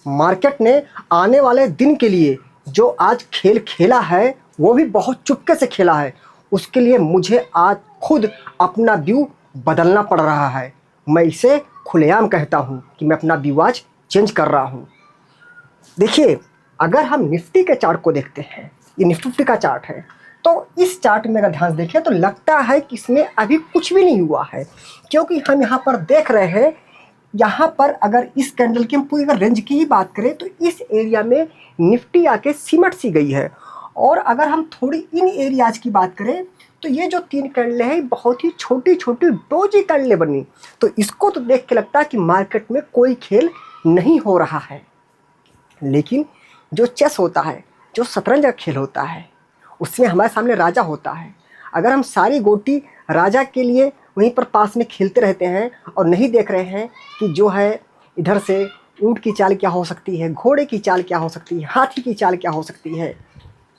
Market ने आने वाले दिन के लिए जो आज खेल खेला है वो भी बहुत चुपके से खेला है। उसके लिए मुझे आज खुद अपना व्यू बदलना पड़ रहा है। मैं इसे खुलेआम कहता हूँ कि मैं अपना व्यू आज चेंज कर रहा हूँ। देखिए, अगर हम निफ्टी के चार्ट को देखते हैं, ये निफ्टी 50 का चार्ट है, तो इस चार्ट में अगर ध्यान से देखें तो लगता है कि इसमें अभी कुछ भी नहीं हुआ है, क्योंकि हम यहाँ पर देख रहे हैं, यहाँ पर अगर इस कैंडल की हम पूरी अगर रेंज की ही बात करें तो इस एरिया में निफ्टी आके सिमट सी गई है। और अगर हम थोड़ी इन एरियाज की बात करें तो ये जो 3 कैंडलें हैं बहुत ही छोटी छोटी डोजी कैंडलें बनी। तो इसको तो देख के लगता है कि मार्केट में कोई खेल नहीं हो रहा है। लेकिन जो चेस होता है, जो शतरंज का खेल होता है, उसमें हमारे सामने राजा होता है। अगर हम सारी गोटी राजा के लिए वहीं पर पास में खेलते रहते हैं और नहीं देख रहे हैं कि जो है इधर से ऊँट की चाल क्या हो सकती है, घोड़े की चाल क्या हो सकती है, हाथी की चाल क्या हो सकती है,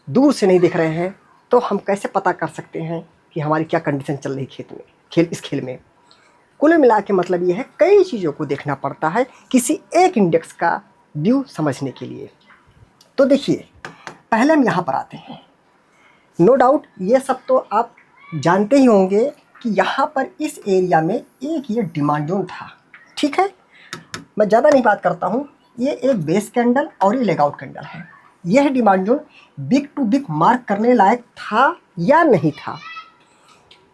दूर से नहीं देख रहे हैं, तो हम कैसे पता कर सकते हैं कि हमारी क्या कंडीशन चल रही इस खेल में। कुल मिला के मतलब ये है, कई चीज़ों को देखना पड़ता है किसी एक इंडेक्स का व्यू समझने के लिए। तो देखिए, पहले हम यहाँ पर आते हैं। नो डाउट ये सब तो आप जानते ही होंगे कि यहाँ पर इस एरिया में एक ये डिमांड जोन था। ठीक है, मैं ज़्यादा नहीं बात करता हूँ। ये एक बेस कैंडल और ये लेगआउट कैंडल है। यह demand zone big to big mark करने लायक था या नहीं था,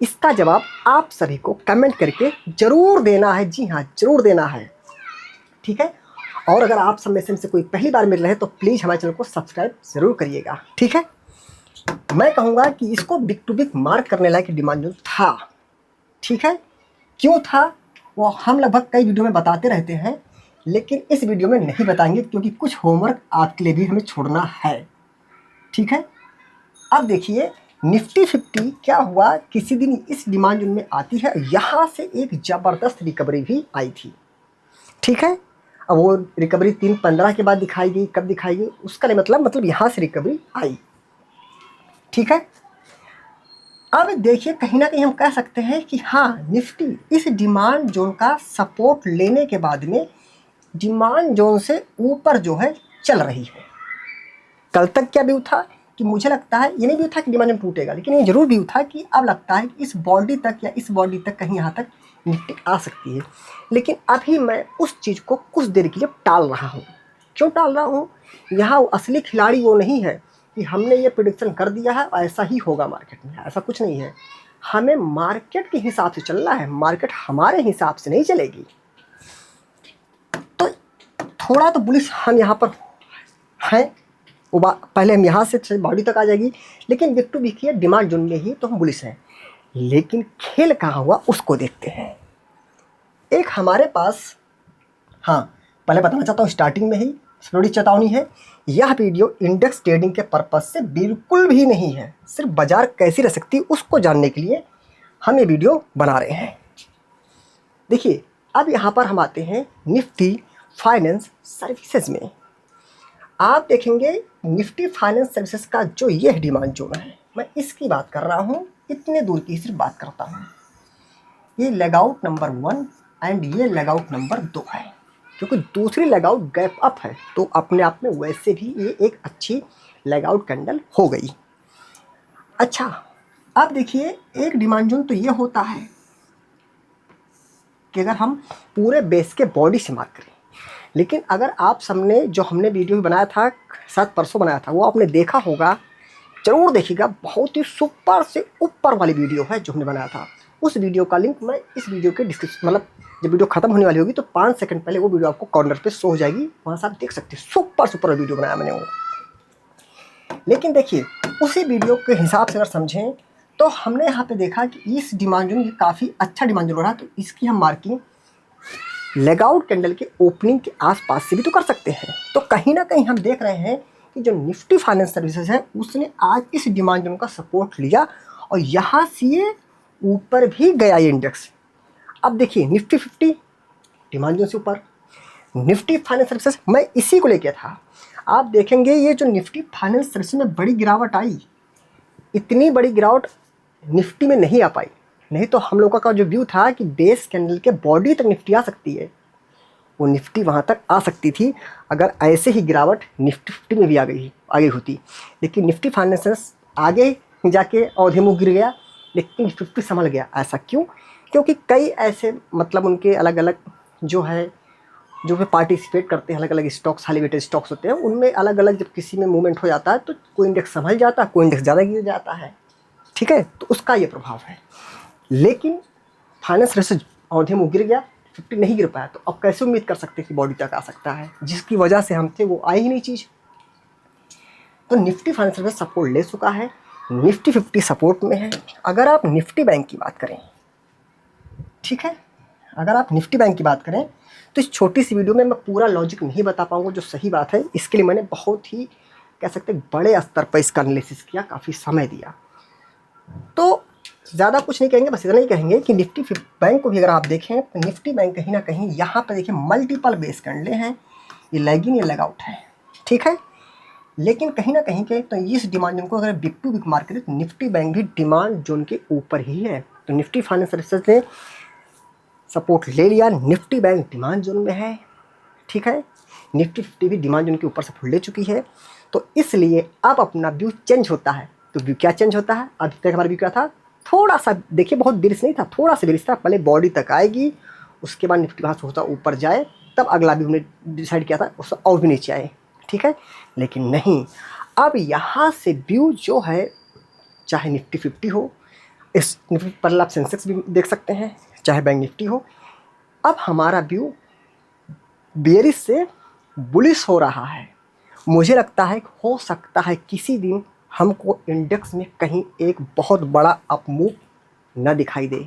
इसका जवाब आप सभी को कमेंट करके ज़रूर देना है। जी हाँ, ज़रूर देना है। ठीक है, और अगर आप सब में से कोई पहली बार मिल रहे हैं तो प्लीज़ हमारे चैनल को सब्सक्राइब ज़रूर करिएगा। ठीक है, मैं कहूँगा कि इसको बिग टू बिग मार्क करने लायक डिमांड जोन था। ठीक है, क्यों था वो हम लगभग कई वीडियो में बताते रहते हैं, लेकिन इस वीडियो में नहीं बताएंगे क्योंकि कुछ होमवर्क आपके लिए भी हमें छोड़ना है। ठीक है, अब देखिए निफ्टी 50 क्या हुआ, किसी दिन इस डिमांड जोन में आती है, यहाँ से एक ज़बरदस्त रिकवरी भी आई थी। ठीक है, अब वो रिकवरी 3:15 के बाद दिखाई गई, कब दिखाई गई उसका नहीं मतलब यहाँ से रिकवरी आई। ठीक है, अब देखिए कहीं ना कहीं हम कह सकते हैं कि हाँ, निफ्टी इस डिमांड जोन का सपोर्ट लेने के बाद में डिमांड जोन से ऊपर जो है चल रही है। कल तक क्या व्यू था कि मुझे लगता है, ये नहीं व्यू था कि डिमांड जोन टूटेगा, लेकिन ये जरूर व्यू था कि अब लगता है कि इस बॉडी तक या इस बॉडी तक कहीं यहाँ तक निफ्टी आ सकती है। लेकिन अभी मैं उस चीज़ को कुछ देर के लिए टाल रहा हूँ। क्यों टाल रहा हूँ? यहाँ असली खिलाड़ी वो नहीं है कि हमने ये प्रेडिक्शन कर दिया है और ऐसा ही होगा मार्केट में, ऐसा कुछ नहीं है। हमें मार्केट के हिसाब से चलना है, मार्केट हमारे हिसाब से नहीं चलेगी। तो थोड़ा तो बुलिश हम यहाँ पर हैं, पहले हम यहाँ से बॉडी तक आ जाएगी, लेकिन बिग टू बिग की डिमांड जोन में ही तो हम बुलिश हैं। लेकिन खेल कहाँ हुआ उसको देखते हैं। एक हमारे पास, हाँ पहले बताना चाहता हूँ स्टार्टिंग में ही बड़ी चेतावनी है, यह वीडियो इंडेक्स ट्रेडिंग के पर्पज से बिल्कुल भी नहीं है। सिर्फ बाजार कैसी रह सकती है उसको जानने के लिए हम ये वीडियो बना रहे हैं। देखिए, अब यहाँ पर हम आते हैं निफ्टी फाइनेंस सर्विसेज में। आप देखेंगे निफ्टी फाइनेंस सर्विसेज का जो ये डिमांड जोन है, मैं इसकी बात कर रहा हूँ, इतने दूर की सिर्फ बात करता हूँ। ये लेग आउट नंबर 1 एंड ये लेग आउट नंबर 2 है, क्योंकि दूसरी लेग आउट गैप अप है, तो अपने आप में वैसे भी ये एक अच्छी लेग आउट कैंडल हो गई। अच्छा, अब देखिए एक डिमांड जोन तो ये होता है कि अगर हम पूरे बेस के बॉडी से मार्क करें, लेकिन अगर आप सबने जो हमने वीडियो बनाया था, शायद परसों बनाया था, वो आपने देखा होगा, ज़रूर देखिएगा, बहुत ही सुपर से ऊपर वाली वीडियो है जो हमने बनाया था। उस वीडियो का लिंक मैं इस वीडियो के डिस्क्रिप्शन, मतलब जब वीडियो खत्म होने वाली होगी तो 5 सेकंड पहले वो वीडियो आपको कॉर्नर पे शो हो जाएगी, वहाँ से आप देख सकते हैं। सुपर वीडियो बनाया मैंने वो। लेकिन देखिए, उसी वीडियो के हिसाब से अगर समझें तो हमने यहाँ पे देखा कि इस डिमांड जोन, ये काफ़ी अच्छा डिमांड जोन हो रहा है, तो इसकी हम मार्किंग लेगआउट कैंडल के ओपनिंग के आसपास से भी तो कर सकते हैं। तो कहीं ना कहीं हम देख रहे हैं कि जो निफ्टी फाइनेंस सर्विसेज है उसने आज इस डिमांड जोन का सपोर्ट लिया और यहाँ से ये ऊपर भी गया ये इंडेक्स। अब देखिए निफ्टी 50 डिमांड जोन से ऊपर, निफ्टी फाइनेंस सर्विसेज मैं इसी को लेके था। आप देखेंगे ये जो निफ्टी फाइनेंस सर्विसेज में बड़ी गिरावट आई, इतनी बड़ी गिरावट निफ्टी में नहीं आ पाई। नहीं तो हम लोगों का जो व्यू था कि बेस कैंडल के बॉडी तक निफ्टी आ सकती है, वो निफ्टी वहाँ तक आ सकती थी अगर ऐसे ही गिरावट निफ्टी 50 में भी आ गई होती। लेकिन निफ्टी फाइनेंस आगे जाके औधे मुँह गिर गया, लेकिन 50 संभल गया। ऐसा क्यों? क्योंकि कई ऐसे मतलब उनके अलग अलग जो वे पार्टिसिपेट करते हैं, अलग अलग स्टॉक्स, हाईली वेटेड स्टॉक्स होते हैं, उनमें अलग अलग जब किसी में मूवमेंट हो जाता है तो कोई इंडेक्स संभल जाता है, कोई इंडेक्स ज़्यादा गिर जाता है। ठीक है, तो उसका ये प्रभाव है। लेकिन फाइनेंस रिसर्च औंधे मुँह गिर गया, 50 नहीं गिर पाया, तो अब कैसे उम्मीद कर सकते कि बॉडी तक आ सकता है, जिसकी वजह से हम थे वो आई ही नहीं चीज़। तो निफ्टी फाइनेंस रिसर्च सपोर्ट ले चुका है, निफ्टी 50 सपोर्ट में है। अगर आप निफ्टी बैंक की बात करें, ठीक है, अगर आप निफ्टी बैंक की बात करें तो इस छोटी सी वीडियो में मैं पूरा लॉजिक नहीं बता पाऊंगा जो सही बात है। इसके लिए मैंने बहुत ही कह सकते हैं बड़े स्तर पर इसका एनालिसिस किया, काफ़ी समय दिया। तो ज़्यादा कुछ नहीं कहेंगे, बस इतना ही कहेंगे कि निफ्टी बैंक को भी अगर आप देखें तो निफ्टी बैंक कहीं ना कहीं यहाँ पर देखिए मल्टीपल बेस कैंडल हैं, ये लैग इन या लैग आउट है, ठीक है। लेकिन कहीं ना कहीं के तो इस डिमांड जोन को अगर बिग टू बिग मार्केट है तो निफ्टी बैंक भी डिमांड जोन के ऊपर ही है। तो निफ्टी फाइनेंस सर्विसेज ने सपोर्ट ले लिया, निफ्टी बैंक डिमांड जोन में है, ठीक है। निफ्टी 50 भी डिमांड जोन के ऊपर सपोर्ट ले चुकी है। तो इसलिए अब अपना व्यू चेंज होता है। तो व्यू क्या चेंज होता है? अभी तक हमारा व्यू क्या था? थोड़ा सा देखिए, बहुत बेरिश नहीं था, थोड़ा सा बेरिश था। पहले बॉडी तक आएगी, उसके बाद निफ्टी वहाँ से होता ऊपर जाए, तब अगला व्यू हमने डिसाइड किया था उससे और भी नीचे आए, ठीक है। लेकिन नहीं, अब यहाँ से व्यू जो है, चाहे निफ्टी 50 हो, इस निफ्टी पर आप सेंसेक्स भी देख सकते हैं, चाहे बैंक निफ्टी हो, अब हमारा व्यू बेरिश से बुलिश हो रहा है। मुझे लगता है हो सकता है किसी दिन हमको इंडेक्स में कहीं एक बहुत बड़ा अपमूव न दिखाई दे।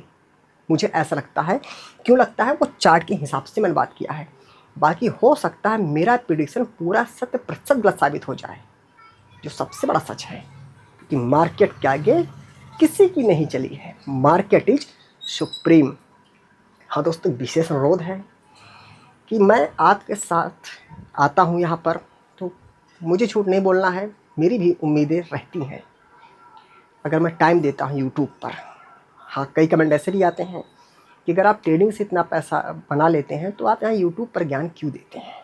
मुझे ऐसा लगता है। क्यों लगता है? वो चार्ट के हिसाब से मैंने बात किया है। बाकी हो सकता है मेरा प्रेडिक्शन पूरा 100% गलत साबित हो जाए, जो सबसे बड़ा सच है कि मार्केट के आगे किसी की नहीं चली है। Market is supreme. हाँ दोस्तों, विशेष अनुरोध है कि मैं आपके साथ आता हूँ यहाँ पर, तो मुझे झूठ नहीं बोलना है, मेरी भी उम्मीदें रहती हैं अगर मैं टाइम देता हूँ यूट्यूब पर। हाँ, कई कमेंट ऐसे भी आते हैं कि अगर आप ट्रेडिंग से इतना पैसा बना लेते हैं तो आप यहाँ यूट्यूब पर ज्ञान क्यों देते हैं।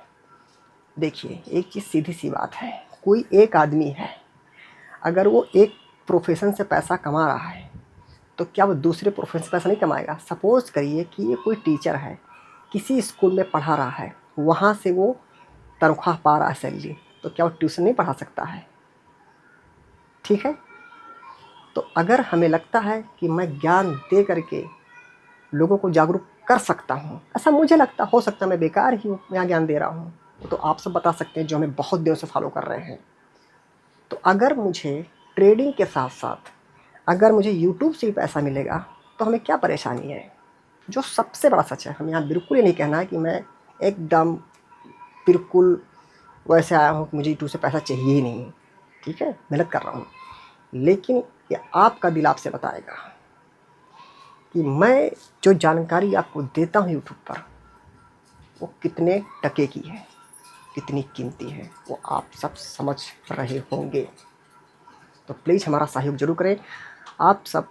देखिए, एक चीज़ सीधी सी बात है, कोई एक आदमी है, अगर वो एक प्रोफेशन से पैसा कमा रहा है तो क्या वो दूसरे प्रोफेशन से पैसा नहीं कमाएगा? सपोज़ करिए कि ये कोई टीचर है, किसी स्कूल में पढ़ा रहा है, वहाँ से वो तनख्वाह पा रहा है, सैलरी, तो क्या वो ट्यूशन नहीं पढ़ा सकता है? ठीक है। तो अगर हमें लगता है कि मैं ज्ञान दे करके लोगों को जागरूक कर सकता हूँ, ऐसा मुझे लगता, हो सकता है मैं बेकार ही हूँ यहाँ ज्ञान दे रहा हूँ, तो आप सब बता सकते हैं जो हमें बहुत दिनों से फॉलो कर रहे हैं। तो अगर मुझे ट्रेडिंग के साथ साथ अगर मुझे यूट्यूब से ही पैसा मिलेगा तो हमें क्या परेशानी है? जो सबसे बड़ा सच है, हम यहाँ बिल्कुल ये नहीं कहना है कि मैं एकदम बिल्कुल वैसे आया हूँ कि मुझे यूट्यूब से पैसा चाहिए ही नहीं, ठीक है, मेहनत कर रहा हूँ। लेकिन ये आपका दिल आपसे बताएगा कि मैं जो जानकारी आपको देता हूँ यूट्यूब पर वो कितने टके की है, कितनी कीमती है, वो आप सब समझ रहे होंगे। तो प्लीज़ हमारा सहयोग जरूर करें। आप सब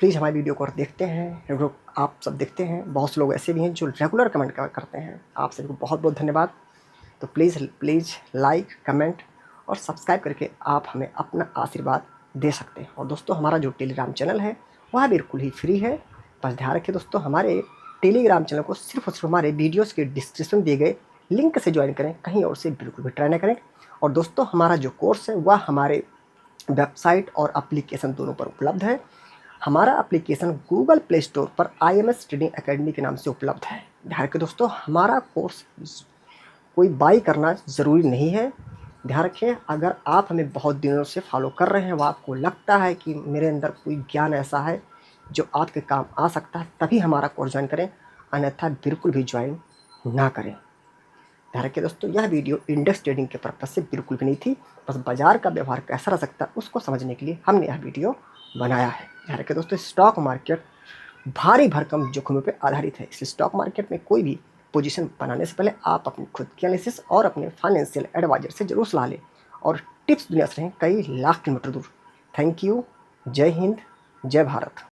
प्लीज़ हमारी वीडियो को देखते हैं, आप सब देखते हैं, बहुत से लोग ऐसे भी हैं जो रेगुलर कमेंट करते हैं, आप सभी को बहुत बहुत धन्यवाद। तो प्लीज़ लाइक, कमेंट और सब्सक्राइब करके आप हमें अपना आशीर्वाद दे सकते हैं। और दोस्तों, हमारा जो टेलीग्राम चैनल है वह बिल्कुल ही फ्री है। बस ध्यान रखिए दोस्तों, हमारे टेलीग्राम चैनल को सिर्फ और सिर्फ हमारे वीडियोज़ के डिस्क्रिप्शन दिए गए लिंक से ज्वाइन करें, कहीं और से बिल्कुल भी ट्राई ना करें। और दोस्तों, हमारा जो कोर्स है वह हमारे वेबसाइट और एप्लीकेशन दोनों पर उपलब्ध है। हमारा एप्लीकेशन गूगल प्ले स्टोर पर IMS ट्रेडिंग एकेडमी के नाम से उपलब्ध है। ध्यान रखें दोस्तों, हमारा कोर्स कोई बाई करना ज़रूरी नहीं है। ध्यान रखें, अगर आप हमें बहुत दिनों से फॉलो कर रहे हैं, वह आपको लगता है कि मेरे अंदर कोई ज्ञान ऐसा है जो आपके काम आ सकता है, तभी हमारा कोर्स ज्वाइन करें, अन्यथा बिल्कुल भी ज्वाइन ना करें। ध्यान रखिए दोस्तों, यह वीडियो इंडेक्स ट्रेडिंग के पर्पज से बिल्कुल भी नहीं थी, बस बाजार का व्यवहार कैसा रह सकता है उसको समझने के लिए हमने यह वीडियो बनाया है। ध्यान रखिए दोस्तों, स्टॉक मार्केट भारी भरकम जोखिमों पर आधारित है, इसलिए स्टॉक मार्केट में कोई भी पोजीशन बनाने से पहले आप अपनी खुद की एनालिसिस और अपने फाइनेंशियल एडवाइजर से जरूर सलाह लें और टिप्स दुनिया से रहें कई लाख किलोमीटर दूर। Thank you. जय हिंद, जय भारत।